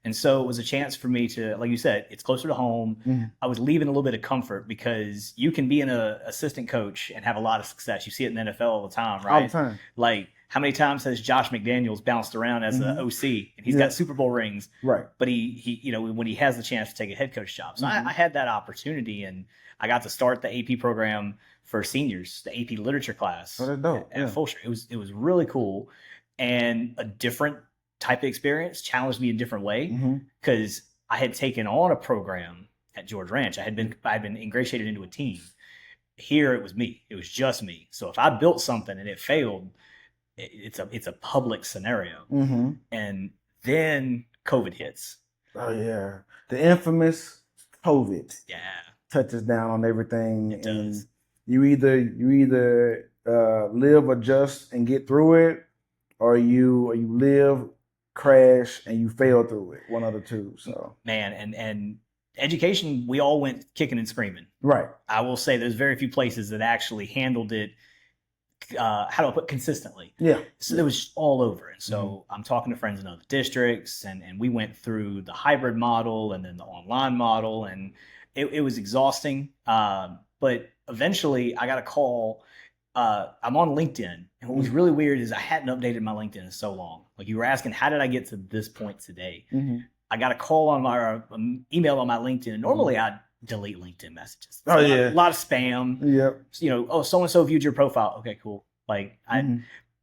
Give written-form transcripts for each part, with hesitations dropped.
And so it was a chance for me to, like you said, it's closer to home. Mhm. I was leaving a little bit of comfort because you can be an assistant coach and have a lot of success. You see it in the NFL all the time, All the right? time. Like, how many times has Josh McDaniels bounced around as an OC and he's got Super Bowl rings, Right. but he when he has the chance to take a head coach job. So I had that opportunity, and I got to start the AP program for seniors, the AP literature class Oh, that's dope. at Fulshire. It was really cool and a different type of experience, challenged me in a different way because I had taken on a program at George Ranch. I had been ingratiated into a team. Here it was me. It was just me. So if I built something and it failed, it's a public scenario. And then COVID hits. Oh yeah, the infamous COVID. Yeah, touches down on everything. It does. You either live, adjust, and get through it, or you live, crash, and you fail through it. One of the two. So man, and education, we all went kicking and screaming. Right. I will say there's very few places that actually handled it. How do I put consistently? Yeah. So it was all over. And so I'm talking to friends in other districts, and we went through the hybrid model and then the online model, and it was exhausting. But eventually I got a call. I'm on LinkedIn. And what was really weird is I hadn't updated my LinkedIn in so long. Like you were asking, how did I get to this point today? I got a call on my email on my LinkedIn. Normally I'd delete LinkedIn messages. Oh yeah, a lot of spam. Yep. You know, oh, so and so viewed your profile. Okay, cool. Like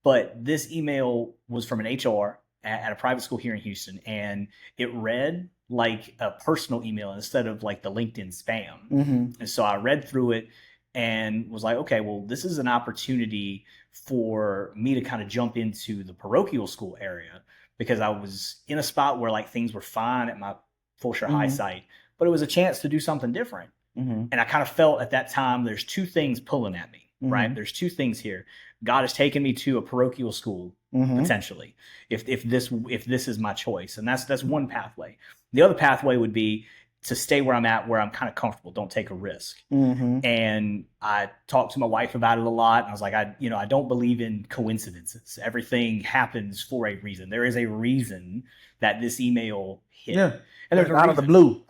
but this email was from an HR at a private school here in Houston, and it read like a personal email instead of like the LinkedIn spam. And so I read through it and was like, okay, well, this is an opportunity for me to kind of jump into the parochial school area, because I was in a spot where like things were fine at my Fulshire High site, but it was a chance to do something different. And I kind of felt at that time, there's two things pulling at me, right? There's two things here. God has taken me to a parochial school, potentially, if this is my choice. And that's one pathway. The other pathway would be to stay where I'm at, where I'm kind of comfortable, don't take a risk. And I talked to my wife about it a lot. And I was like, I don't believe in coincidences. Everything happens for a reason. There is a reason that this email hit. Yeah. And there's out of the blue,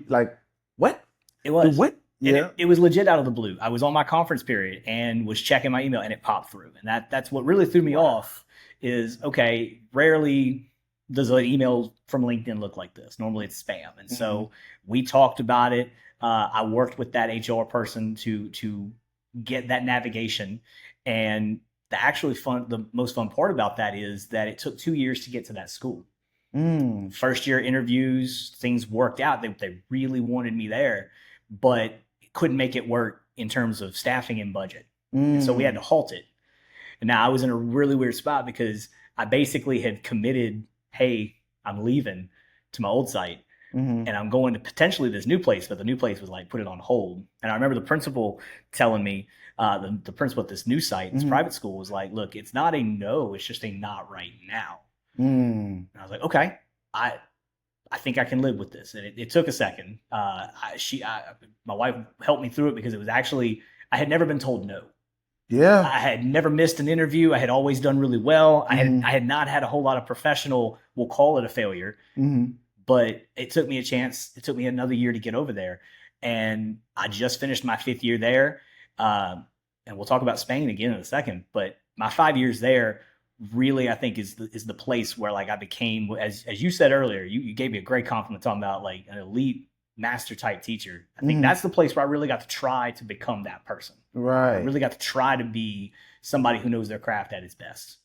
like, what? It was. What? Yeah. It was legit out of the blue. I was on my conference period and was checking my email, and it popped through. And that's what really threw me off is, okay, rarely does an email from LinkedIn look like this. Normally it's spam. And so we talked about it. I worked with that HR person to get that navigation. And the most fun part about that is that it took 2 years to get to that school. First year interviews, things worked out. They really wanted me there, but couldn't make it work in terms of staffing and budget. And so we had to halt it. And now I was in a really weird spot because I basically had committed, hey, I'm leaving to my old site and I'm going to potentially this new place, but the new place was like, put it on hold. And I remember the principal telling me, the principal at this new site, this private school, was like, look, it's not a no, it's just a not right now. And I was like, okay, I think I can live with this. And it took a second. My wife helped me through it because it was actually, I had never been told no. Yeah. I had never missed an interview. I had always done really well. I had not had a whole lot of professional, we'll call it a failure, but it took me a chance. It took me another year to get over there. And I just finished my 5th year there. And we'll talk about Spain again in a second, but my 5 years there really, I think, is the place where like I became, as you said earlier, you gave me a great compliment talking about like an elite master type teacher. I think that's the place where I really got to try to become that person. Right. I really got to try to be somebody who knows their craft at its best.